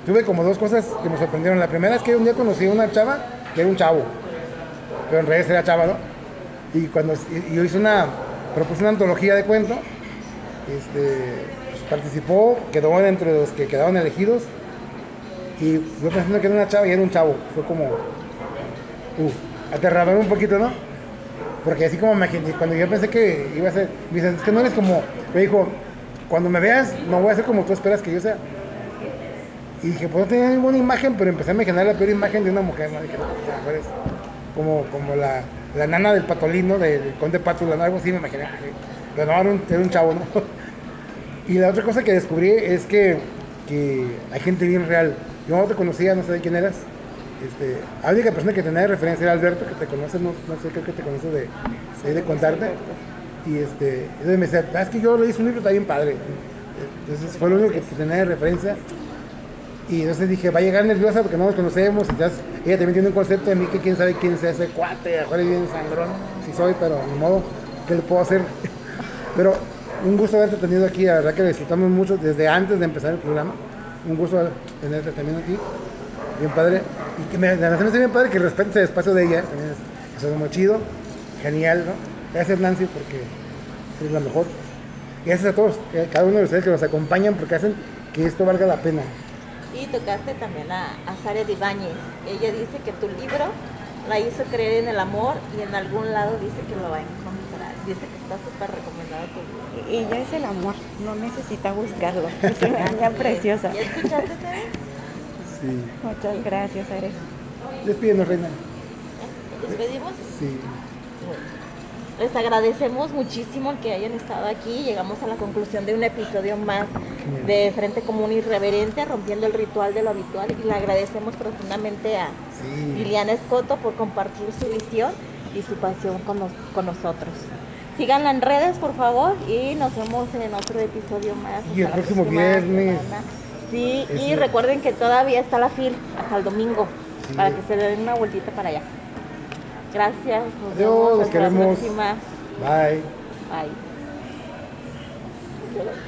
tuve como dos cosas que me sorprendieron. La primera es que un día conocí a una chava que era un chavo, pero en redes era chava, ¿no? Y cuando yo propuse una antología de cuento, pues participó, quedó entre los que quedaron elegidos, y yo pensando que era una chava y era un chavo. Fue como aterrador un poquito, ¿no? Porque así como cuando yo pensé que iba a ser, me dicen, es que no eres como, me dijo, cuando me veas no voy a ser como tú esperas que yo sea. Y dije, pues no tenía ninguna imagen, pero empecé a imaginar la peor imagen de una mujer, ¿no? Dije, no, pues, como la nana del Patolín, ¿no? Del Conde Pátula, ¿no? Algo así me imaginé. Pero no, era un chavo, ¿no? Y la otra cosa que descubrí es que hay gente bien real. Yo no te conocía, no sé de quién eras. La única persona que tenía de referencia era Alberto, que te conoce, no sé, creo que te conoce de contarte. Y entonces me decía, es que yo le hice un libro, está bien padre. Entonces fue lo único que tenía de referencia. Y entonces dije, va a llegar nerviosa porque no nos conocemos. Entonces ella también tiene un concepto de mí que quién sabe quién sea ese cuate, a lo mejor es bien sangrón, si soy, pero ni modo, ¿qué le puedo hacer? Pero un gusto haberte tenido aquí, la verdad que disfrutamos mucho desde antes de empezar el programa. Un gusto tenerte también aquí, bien padre. Y que me hace bien padre que respete ese espacio de ella, también es muy chido, genial, ¿no? Gracias Nancy porque es la mejor. Y gracias a todos, cada uno de ustedes que nos acompañan porque hacen que esto valga la pena. Y tocaste también a Sara Ibáñez. Ella dice que tu libro la hizo creer en el amor y en algún lado dice que lo va a encontrar. Dice que está súper recomendado tu libro. Ella es el amor, no necesita buscarlo. Es una niña preciosa. ¿Ya escuchaste, Tere? Sí. Muchas gracias, Are. Despídenos, Reina. ¿Despedimos? Sí. Bueno. Les agradecemos muchísimo el que hayan estado aquí. Llegamos a la conclusión de un episodio más de Frente Común Irreverente, rompiendo el ritual de lo habitual. Y le agradecemos profundamente a Liliana Escoto por compartir su visión y su pasión con nosotros. Síganla en redes, por favor, y nos vemos en otro episodio más. Y el próximo viernes. Sí, y recuerden que todavía está la fila hasta el domingo, para que se den una vueltita para allá. Gracias. Adiós, los queremos. Hasta la próxima. Bye. Bye.